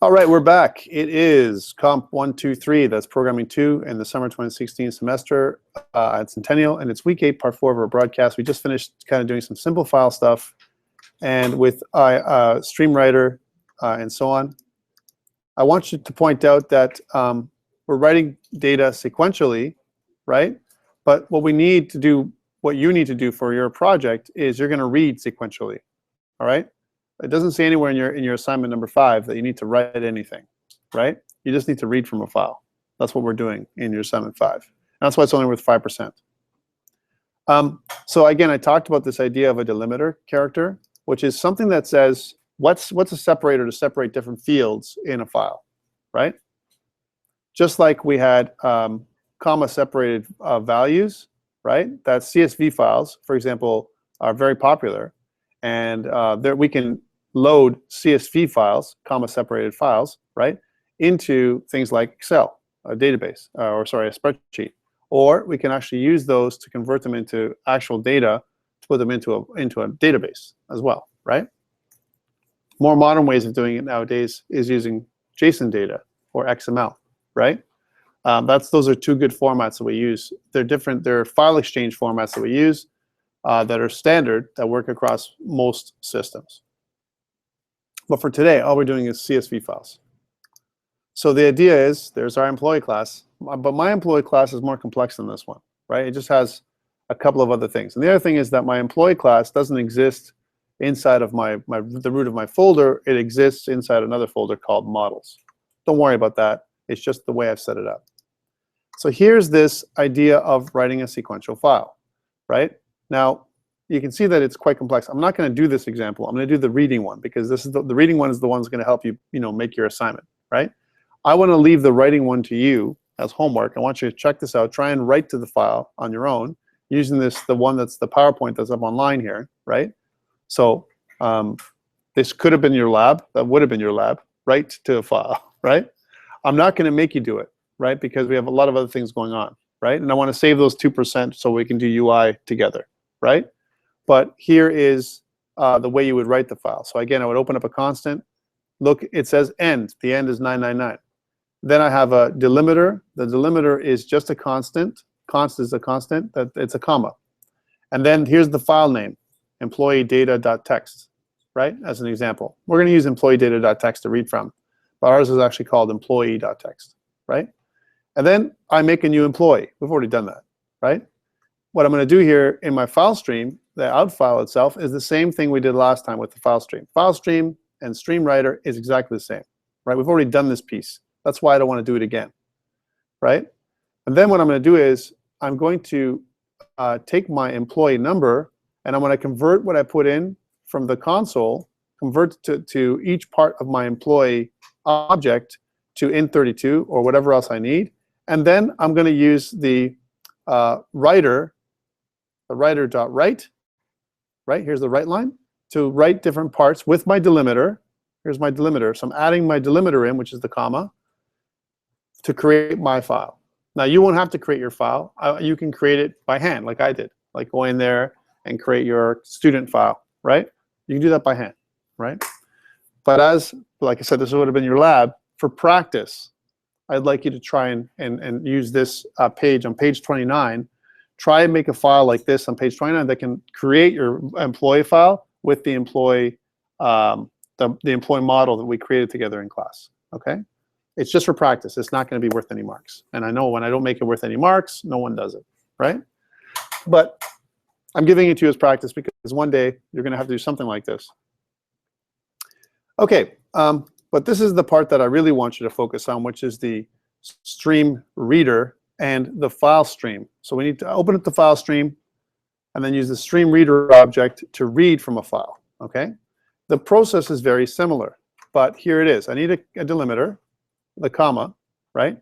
All right, we're back. It is COMP123, that's Programming 2 in the summer 2016 semester at Centennial, and it's week 8, part 4 of our broadcast. We just finished kind of doing some simple file stuff, and with StreamWriter and so on. I want you to point out that we're writing data sequentially, right? But what we need to do, what you need to do for your project is you're going to read sequentially, all right? It doesn't say anywhere in your assignment number 5 that you need to write anything, right? You just need to read from a file. That's what we're doing in your assignment 5. And that's why it's only worth 5%. So again, I talked about this idea of a delimiter character, which is something that says what's a separator to separate different fields in a file, right? Just like we had comma separated values, right? That CSV files, for example, are very popular, and there we can load CSV files, comma separated files, right, into things like Excel, a database, or sorry, a spreadsheet. Or we can actually use those to convert them into actual data, to put them into a database as well, right? More modern ways of doing it nowadays is using JSON data or XML, right? Those are two good formats that we use. They're different. They're file exchange formats that we use that are standard, that work across most systems. But for today, all we're doing is CSV files. So the idea is, there's our employee class, but my employee class is more complex than this one, right? It just has a couple of other things. And the other thing is that my employee class doesn't exist inside of the root of my folder. It exists inside another folder called models. Don't worry about that. It's just the way I've set it up. So here's this idea of writing a sequential file, right? Now, you can see that it's quite complex. I'm not going to do this example. I'm going to do the reading one, because this is the reading one is the one that's going to help you, make your assignment, right? I want to leave the writing one to you as homework. I want you to check this out. Try and write to the file on your own using the one that's the PowerPoint that's up online here, right? So this could have been your lab. That would have been your lab. Write to a file, right? I'm not going to make you do it, right? Because we have a lot of other things going on, right? And I want to save those 2% so we can do UI together, right? But here is the way you would write the file. So again, I would open up a constant. Look, it says end. The end is 999. Then I have a delimiter. The delimiter is just a constant. Const is a constant. It's a comma. And then here's the file name, employee data.txt, right? As an example. We're going to use employee data.txt to read from. But ours is actually called employee.txt, right? And then I make a new employee. We've already done that, right? What I'm going to do here in my file stream, the out file itself, is the same thing we did last time with the file stream. File stream and StreamWriter is exactly the same, right? We've already done this piece. That's why I don't want to do it again, right? And then what I'm going to do is I'm going to take my employee number, and I'm going to convert what I put in from the console, convert to each part of my employee object to int32 or whatever else I need. And then I'm going to use the writer.write, right? Here's the write line, to write different parts with my delimiter. Here's my delimiter. So I'm adding my delimiter in, which is the comma, to create my file. Now, you won't have to create your file. You can create it by hand, like I did, like go in there and create your student file, right? You can do that by hand, right? But like I said, this would have been your lab. For practice, I'd like you to try and use this page on page 29. Try and make a file like this on page 29 that can create your employee file with the employee the employee model that we created together in class. Okay, it's just for practice. It's not going to be worth any marks. And I know when I don't make it worth any marks, no one does it, right? But I'm giving it to you as practice because one day you're going to have to do something like this. Okay, but this is the part that I really want you to focus on, which is the stream reader and the file stream. So we need to open up the file stream and then use the stream reader object to read from a file, okay? The process is very similar, but here it is. I need a delimiter, the comma, right?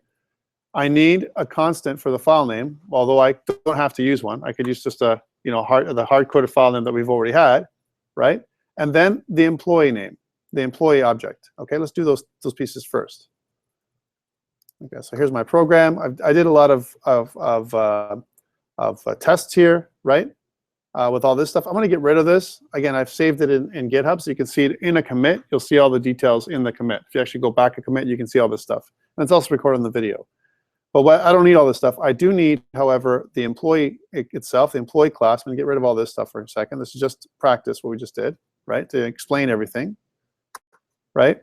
I need a constant for the file name, although I don't have to use one. I could use just the hard-coded file name that we've already had, right? And then the employee name, the employee object. Okay, let's do those pieces first. Okay, so here's my program. I did a lot of tests here, right? with all this stuff. I'm going to get rid of this. Again, I've saved it in GitHub, so you can see it in a commit. You'll see all the details in the commit. If you actually go back a commit, you can see all this stuff. And it's also recorded in the video. But I don't need all this stuff. I do need, however, the employee itself, the employee class. I'm going to get rid of all this stuff for a second. This is just practice, what we just did, right, to explain everything, right?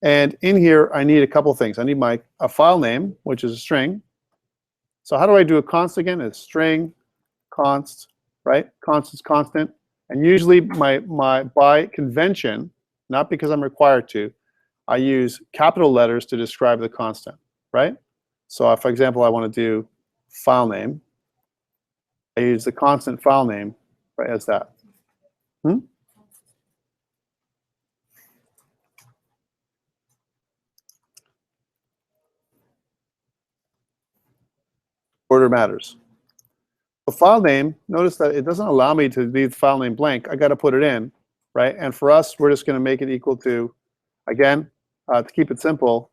And in here, I need a couple things. I need a file name, which is a string. So how do I do a const again? It's string, const, right? Const is constant. And usually by convention, not because I'm required to, I use capital letters to describe the constant, right? So if, for example, I want to do file name, I use the constant file name, right, as that. Order matters. The file name, notice that it doesn't allow me to leave the file name blank. I got to put it in, right? And for us, we're just going to make it equal to, again, to keep it simple,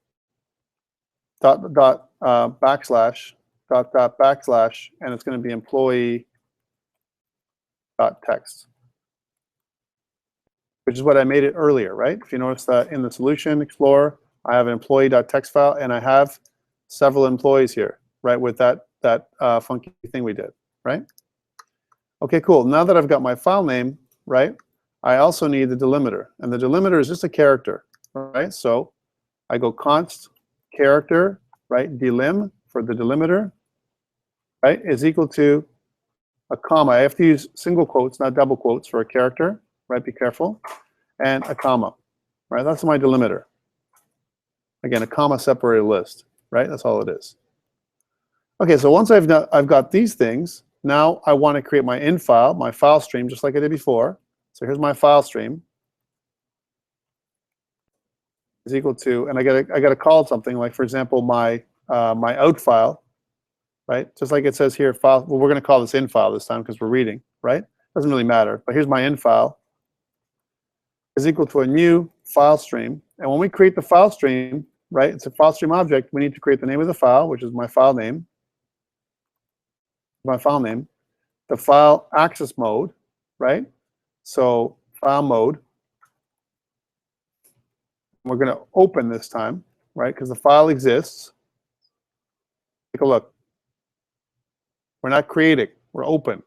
backslash, backslash, and it's going to be employee.text, which is what I made it earlier, right? If you notice that in the Solution Explorer, I have an employee.text file, and I have several employees here, right, with that funky thing we did, right? Okay, cool. Now that I've got my file name, right, I also need the delimiter. And the delimiter is just a character, right? So I go const character, right, delim for the delimiter, right, is equal to a comma. I have to use single quotes, not double quotes for a character, right? Be careful. And a comma, right? That's my delimiter. Again, a comma separated list, right? That's all it is. Okay, so once I've got these things, now I want to create my in file, my file stream, just like I did before. So here's my file stream. Is equal to, and I gotta call it something like, for example, my out file, right? Just like it says here, file. Well, we're going to call this in file this time because we're reading, right? Doesn't really matter. But here's my in file. Is equal to a new file stream. And when we create the file stream, right? It's a file stream object. We need to create the name of the file, which is my file name. My file name, the file access mode, right? So file mode. We're going to open this time, right? Because the file exists. Take a look. We're not creating. We're open.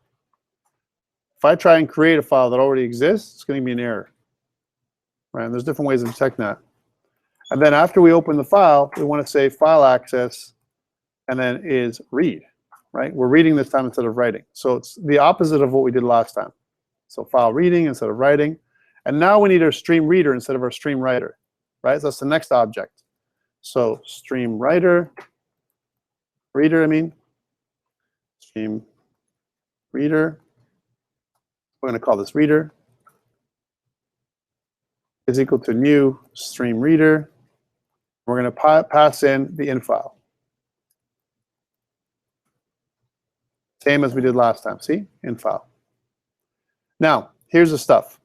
If I try and create a file that already exists, it's going to be an error, right? And there's different ways of detecting that. And then after we open the file, we want to say file access, and then is read. Right? We're reading this time instead of writing. So it's the opposite of what we did last time. So file reading instead of writing. And now we need our stream reader instead of our stream writer. Right? So that's the next object. So stream writer, reader, I mean. Stream reader. We're going to call this reader. Is equal to new stream reader. We're going to pass in the in file. Same as we did last time, see? In file. Now, here's the stuff.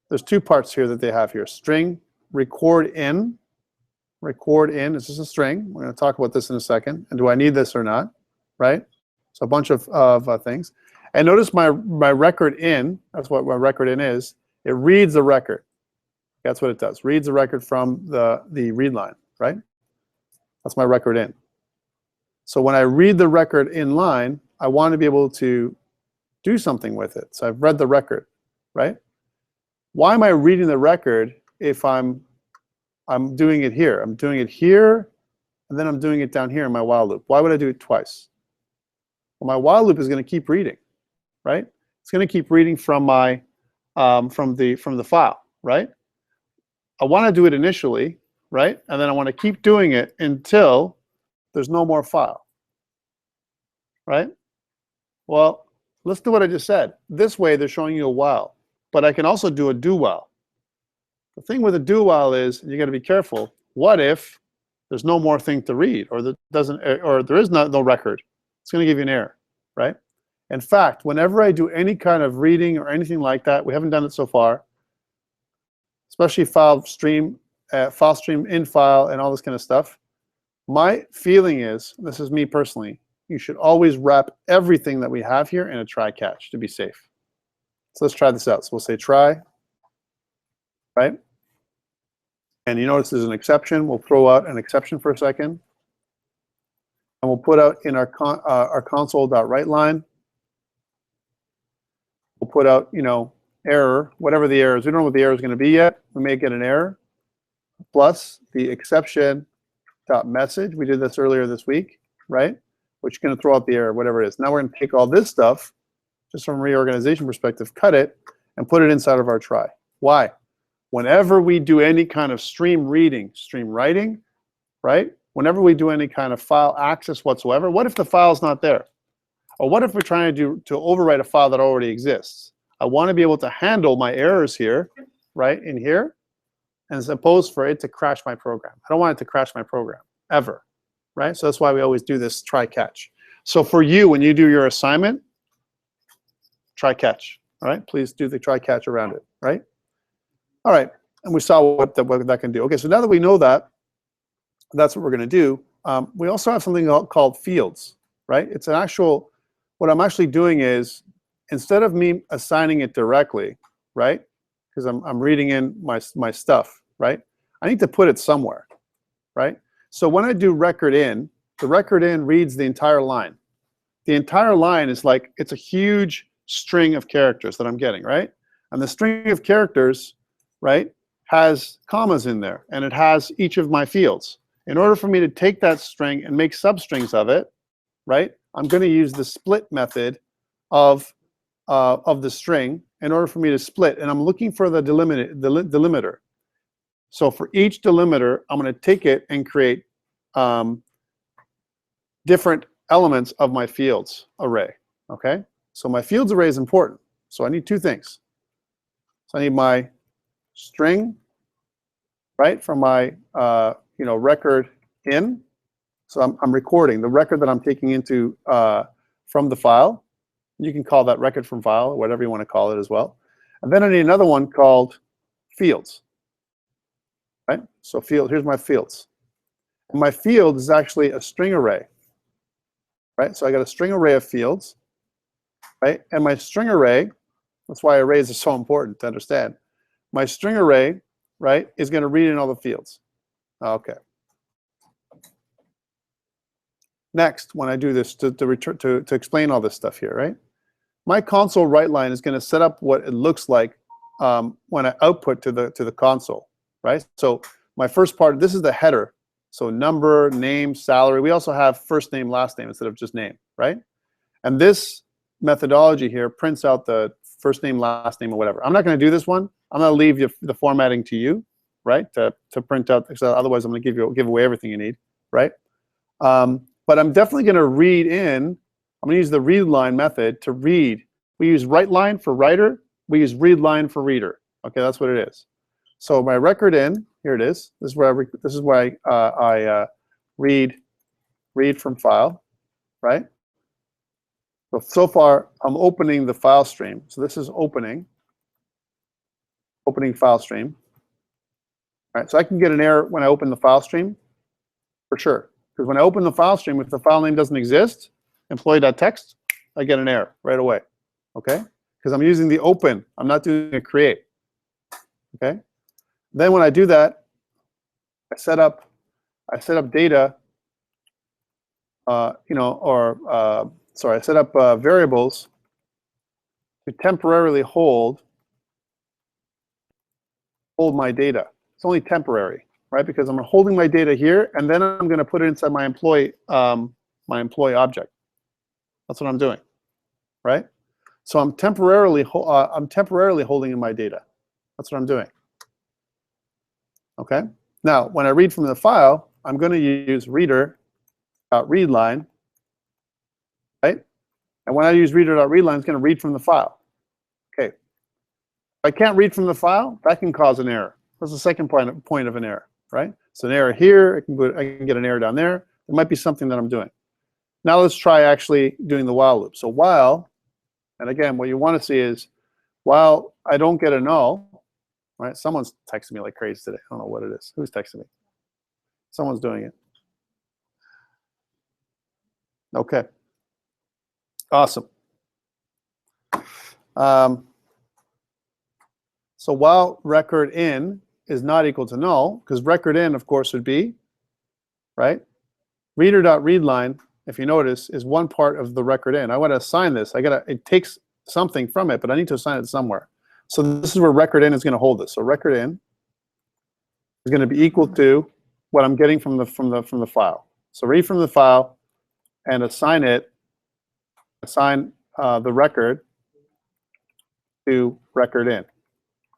There's two parts here that they have here. String, record in. Record in is just a string. We're going to talk about this in a second. And do I need this or not, right? So a bunch of things. And notice my record in, that's what my record in is. It reads the record. That's what it does. Reads the record from the read line, right? That's my record in. So when I read the record in line, I want to be able to do something with it. So I've read the record, right? Why am I reading the record if I'm doing it here? I'm doing it here, and then I'm doing it down here in my while loop. Why would I do it twice? Well, my while loop is going to keep reading, right? It's going to keep reading from my from the file, right? I want to do it initially, right? And then I want to keep doing it until there's no more file, right? Well, let's do what I just said. This way, they're showing you a while, but I can also do a do while. The thing with a do while is you got to be careful. What if there's no more thing to read, or there is no record? It's going to give you an error, right? In fact, whenever I do any kind of reading or anything like that, we haven't done it so far, especially file stream in file, and all this kind of stuff. My feeling is, this is me personally, you should always wrap everything that we have here in a try catch to be safe. So let's try this out. So we'll say try, right? And you notice there's an exception. We'll throw out an exception for a second. And we'll put out in our console.write line, we'll put out, you know, error, whatever the error is. We don't know what the error is going to be yet. We may get an error, plus the exception.message. We did this earlier this week, right? Which is going to throw out the error, whatever it is. Now we're going to take all this stuff, just from a reorganization perspective, cut it, and put it inside of our try. Why? Whenever we do any kind of stream reading, stream writing, right? Whenever we do any kind of file access whatsoever, what if the file's not there? Or what if we're trying to overwrite a file that already exists? I want to be able to handle my errors here, right, in here, and as opposed for it to crash my program. I don't want it to crash my program, ever, right? So that's why we always do this try catch. So for you, when you do your assignment, try catch, all right? Please do the try catch around it, right? All right, and we saw what that can do. Okay, so now that we know that, that's what we're going to do. We also have something called fields, right? It's an actual, what I'm actually doing is, instead of me assigning it directly, right? Because I'm reading in my stuff, right? I need to put it somewhere, right? So when I do record in, the record in reads the entire line. The entire line is like, it's a huge string of characters that I'm getting, right? And the string of characters, right, has commas in there, and it has each of my fields. In order for me to take that string and make substrings of it, right, I'm going to use the split method of the string in order for me to split, and I'm looking for the delimiter. So for each delimiter, I'm going to take it and create different elements of my fields array. Okay, so my fields array is important. So I need two things. So I need my string, right, from my record in. So I'm recording the record that I'm taking into from the file. You can call that record from file, or whatever you want to call it as well. And then I need another one called fields, right? So here's my fields. And my field is actually a string array, right? So I got a string array of fields, right? And my string array, that's why arrays are so important to understand. My string array, right, is going to read in all the fields. Okay. Next, when I do this to explain all this stuff here, right? My console write line is going to set up what it looks like when I output to the console, right? So my first part, this is the header. So number, name, salary. We also have first name, last name instead of just name, right? And this methodology here prints out the first name, last name, or whatever. I'm not going to do this one. I'm going to leave the formatting to you, right? To print out. So otherwise, I'm going to give away everything you need, right? But I'm definitely going to read in. I'm going to use the read line method to read. We use write line for writer. We use read line for reader. Okay, that's what it is. So my record in, here it is. This is where I read from file, right? So far, I'm opening the file stream. So this is opening file stream. All right, so I can get an error when I open the file stream, for sure. Because when I open the file stream, if the file name doesn't exist, employee.txt, I get an error right away, okay? Because I'm using the open, I'm not doing a create, okay? Then when I do that, I set up data, I set up variables to temporarily hold my data. It's only temporary, right? Because I'm holding my data here, and then I'm going to put it inside my employee object. That's what I'm doing, right? So I'm temporarily holding in my data. That's what I'm doing. Okay. Now, when I read from the file, I'm going to use reader.readline, right? And when I use reader.readline, it's going to read from the file. Okay. If I can't read from the file, that can cause an error. That's the second point of an error, right? So an error here, I can get an error down there. There might be something that I'm doing. Now let's try actually doing the while loop. So while, and again, what you want to see is while I don't get a null, right? Someone's texting me like crazy today. I don't know what it is. Who's texting me? Someone's doing it. Okay. Awesome. So while record in is not equal to null, because record in, of course, would be, right? Reader.readline, if you notice, is one part of the record in. I want to assign this. It takes something from it, but I need to assign it somewhere. So this is where record in is going to hold this. So record in is going to be equal to what I'm getting from the file. So read from the file and assign the record to record in.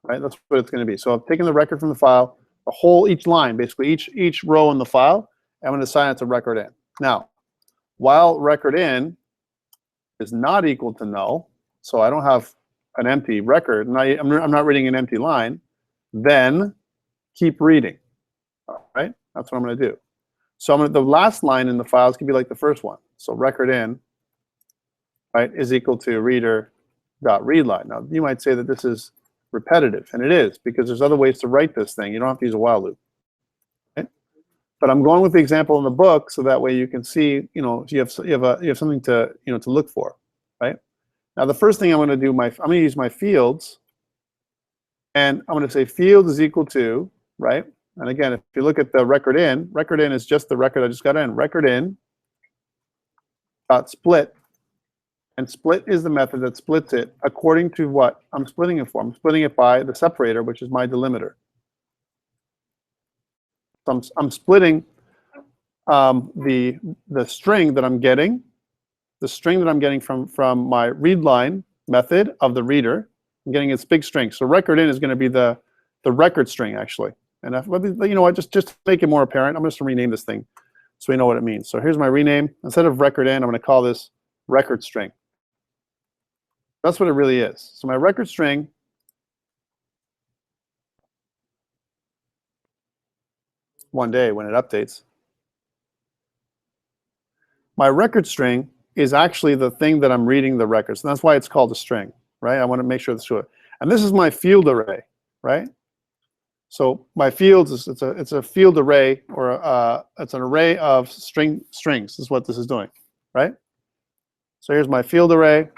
Right? That's what it's going to be. So I've taken the record from the file, each line, basically each row in the file, I'm going to assign it to record in. Now, while record in is not equal to null, so I don't have an empty record, and I'm not reading an empty line, then keep reading. All right? That's what I'm going to do. So the last line in the file is going to be like the first one. So record in, right, is equal to reader.readline. Now, you might say that this is repetitive, and it is, because there's other ways to write this thing. You don't have to use a while loop. Okay? But I'm going with the example in the book, so that way you can see, you have something to to look for, right? Now the first thing I'm going to do, I'm going to use my fields, and I'm going to say field is equal to, right? And again, if you look at the record in is just the record I just got in. Record in dot split. And split is the method that splits it according to what I'm splitting it for. I'm splitting it by the separator, which is my delimiter. So I'm splitting the string that I'm getting, from my readline method of the reader. I'm getting its big string. So record in is going to be the record string, actually. And you know what? Just to make it more apparent, I'm just going to rename this thing so we know what it means. So here's my rename. Instead of record in, I'm going to call this record string. That's what it really is. So my record string one day when it updates, my record string is actually the thing that I'm reading the records. And that's why it's called a string, right? I want to make sure that's true. And this is my field array, right? So my fields it's a field array, or it's an array of strings. This is what this is doing, right? So here's my field array.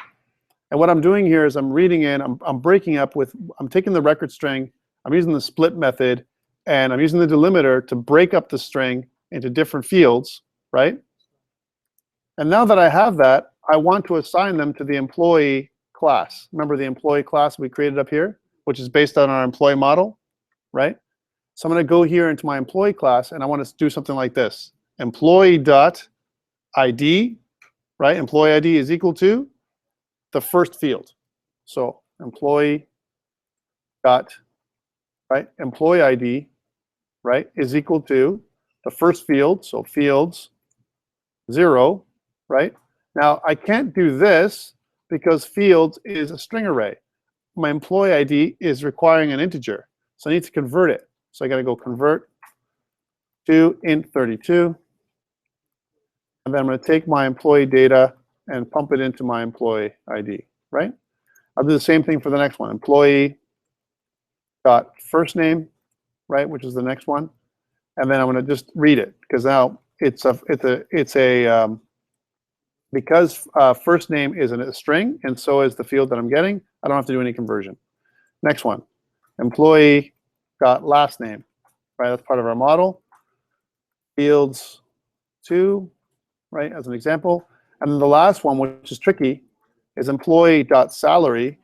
And what I'm doing here is I'm reading in, I'm breaking up with, I'm taking the record string, I'm using the split method, and I'm using the delimiter to break up the string into different fields, right? And now that I have that, I want to assign them to the employee class. Remember the employee class we created up here, which is based on our employee model, right? So I'm going to go here into my employee class, and I want to do something like this. Employee.id, right? Employee ID is equal to the first field. So employee ID, right, is equal to the first field, so fields 0, right? Now I can't do this because fields is a string array. My employee ID is requiring an integer, so I need to convert it. So I got to go convert to int32, and then I'm going to take my employee data and pump it into my employee ID, right? I'll do the same thing for the next one. Employee.first name, right, which is the next one, and then I'm going to just read it, because now because first name is a string, and so is the field that I'm getting. I don't have to do any conversion. Next one, employee.last name, right? That's part of our model. Fields 2, right, as an example. And then the last one, which is tricky, is employee.salary,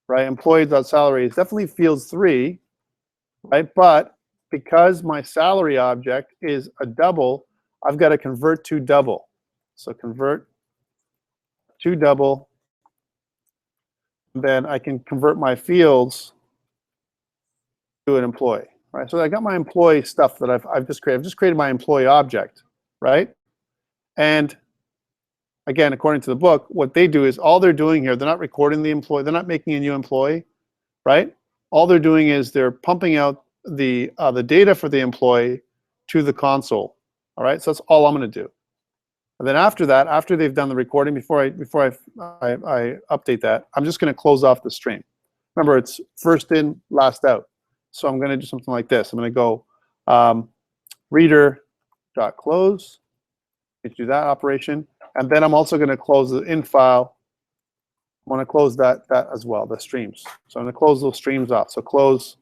right? Employee.salary is definitely fields 3, right? But because my salary object is a double, I've got to convert to double. So convert to double. Then I can convert my fields to an employee, right? So I got my employee stuff that I've just created. I've just created my employee object, right? And again, according to the book, what they do is all they're doing here, they're not recording the employee, they're not making a new employee, right? All they're doing is they're pumping out the data for the employee to the console, all right? So that's all I'm going to do. And then after that, after they've done the recording, before I update that, I'm just going to close off the stream. Remember, it's first in, last out. So I'm going to do something like this. I'm going to go reader.close. Do that operation. And then I'm also going to close the in file. I want to close that as well, the streams. So I'm going to close those streams off. So close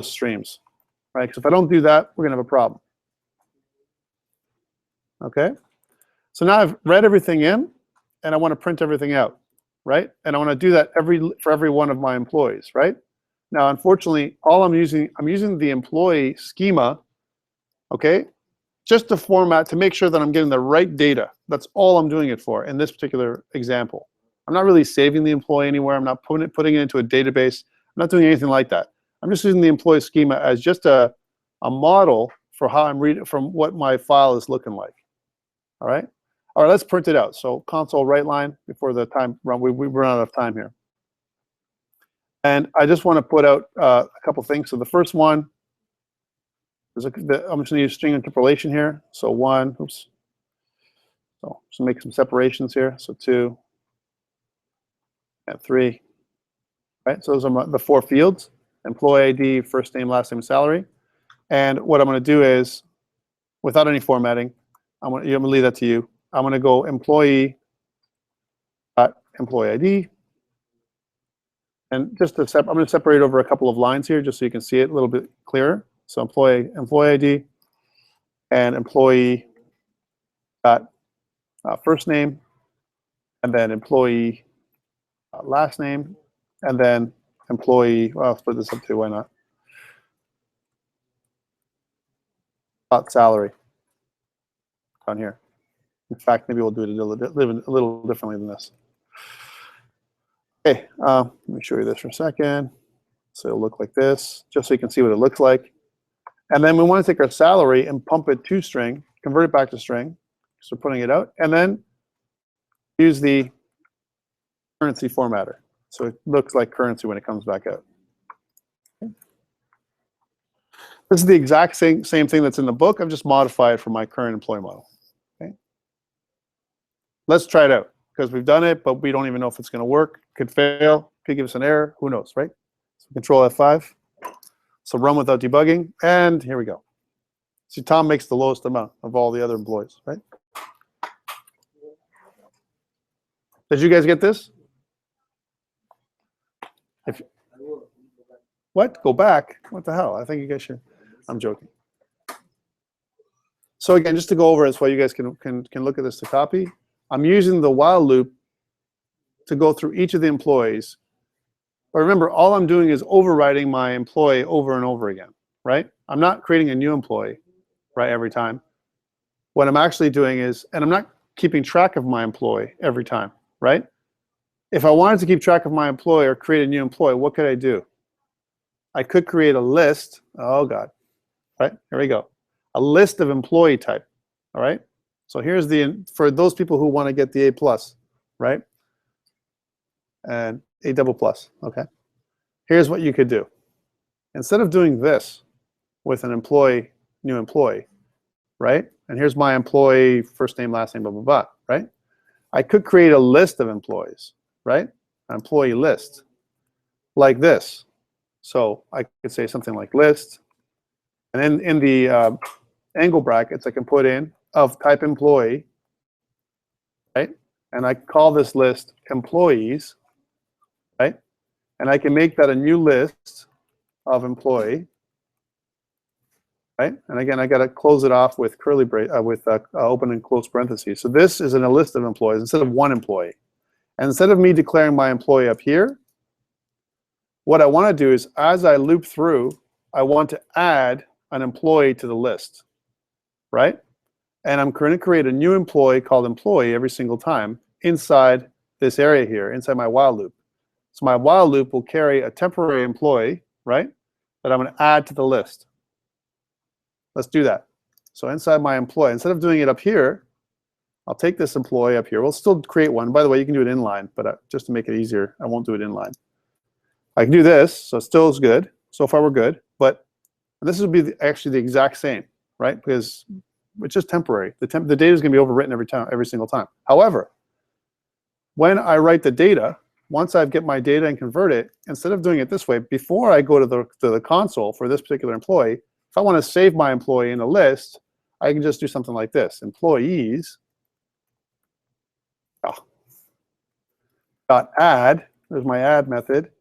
streams, right? Because if I don't do that, we're going to have a problem. Okay? So now I've read everything in, and I want to print everything out, right? And I want to do that for every one of my employees, right? Now, unfortunately, I'm using the employee schema, okay, just to format to make sure that I'm getting the right data. That's all I'm doing it for in this particular example. I'm not really saving the employee anywhere. I'm not putting it into a database. I'm not doing anything like that. I'm just using the employee schema as just a model for how I'm reading from what my file is looking like. All right? All right, let's print it out. So console write line before the time run. We run out of time here. And I just want to put out a couple things. So the first one is I'm just going to use string interpolation here. So 1, oops. So just make some separations here. So 2 and 3. Right? So those are the 4 fields: employee ID, first name, last name, salary. And what I'm going to do is, without any formatting, I'm going to leave that to you. I'm going to go employee ID. And just I'm going to separate over a couple of lines here just so you can see it a little bit clearer. So employee ID and employee first name, and then employee last name, and then employee, well, I'll split this up too, why not? Salary down here. In fact, maybe we'll do it a little differently than this. Okay, let me show you this for a second. So it'll look like this, just so you can see what it looks like. And then we want to take our salary and pump it to string, convert it back to string. So putting it out, and then use the currency formatter. So it looks like currency when it comes back out. Okay. This is the exact same thing that's in the book. I've just modified it for my current employee model. Okay. Let's try it out, because we've done it, but we don't even know if it's going to work. Could fail, could give us an error, who knows, right? So Control F5. So run without debugging, and here we go. See, Tom makes the lowest amount of all the other employees, right? Did you guys get this? What? Go back? What the hell? I think you guys should. I'm joking. So again, just to go over this, while you guys can look at this to copy, I'm using the while loop to go through each of the employees. But remember, all I'm doing is overriding my employee over and over again, right? I'm not creating a new employee, right, every time. What I'm actually doing is, and I'm not keeping track of my employee every time, right? If I wanted to keep track of my employee or create a new employee, what could I do? I could create a list. Oh, God. Right? Here we go. A list of employee type. All right? So here's for those people who want to get the A+, right? And A++. Okay. Here's what you could do. Instead of doing this with an employee, new employee, right? And here's my employee, first name, last name, blah, blah, blah, right? I could create a list of employees, right? An employee list, like this. So I could say something like list. And then in the angle brackets, I can put in of type employee, right? And I call this list employees, right? And I can make that a new list of employee, right? And again, I got to close it off with curly with open and close parentheses. So this is in a list of employees instead of one employee. And instead of me declaring my employee up here, what I want to do is, as I loop through, I want to add an employee to the list, right? And I'm going to create a new employee called employee every single time inside this area here, inside my while loop. So my while loop will carry a temporary employee, right, that I'm going to add to the list. Let's do that. So inside my employee, instead of doing it up here, I'll take this employee up here. We'll still create one. By the way, you can do it inline, but just to make it easier, I won't do it inline. I can do this, so it still is good. So far, we're good. But this would be actually the exact same, right? Because it's just temporary. The data is going to be overwritten every single time. However, when I write the data, once I get my data and convert it, instead of doing it this way, before I go to the console for this particular employee, if I want to save my employee in a list, I can just do something like this: employees, Dot add, there's my add method,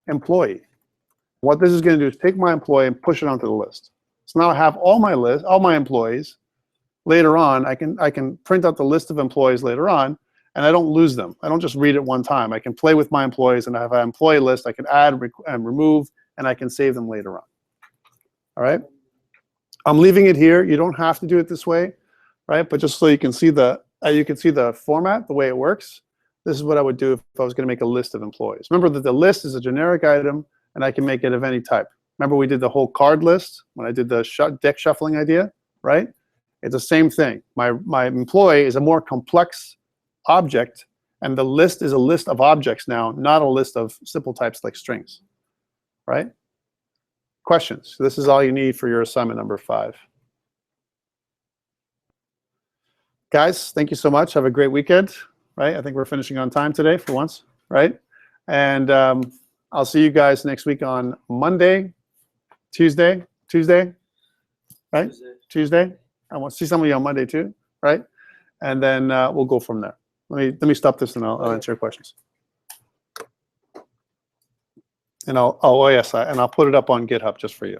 employee. What this is going to do is take my employee and push it onto the list. So now I have all my employees. Later on, I can print out the list of employees later on, and I don't lose them. I don't just read it one time. I can play with my employees, and I have an employee list. I can add and remove, and I can save them later on. All right? I'm leaving it here. You don't have to do it this way, right? But just so you can see the format, the way it works, this is what I would do if I was going to make a list of employees. Remember that the list is a generic item, and I can make it of any type. Remember we did the whole card list when I did the deck shuffling idea, right? It's the same thing. My employee is a more complex object, and the list is a list of objects now, not a list of simple types like strings, right? Questions? This is all you need for your assignment number 5. Guys, thank you so much. Have a great weekend, right? I think we're finishing on time today for once, right? And I'll see you guys next week on Monday, Tuesday, right? Tuesday. I want to see some of you on Monday too, right? And then we'll go from there. Let me stop this and I'll answer your questions. And I'll put it up on GitHub just for you.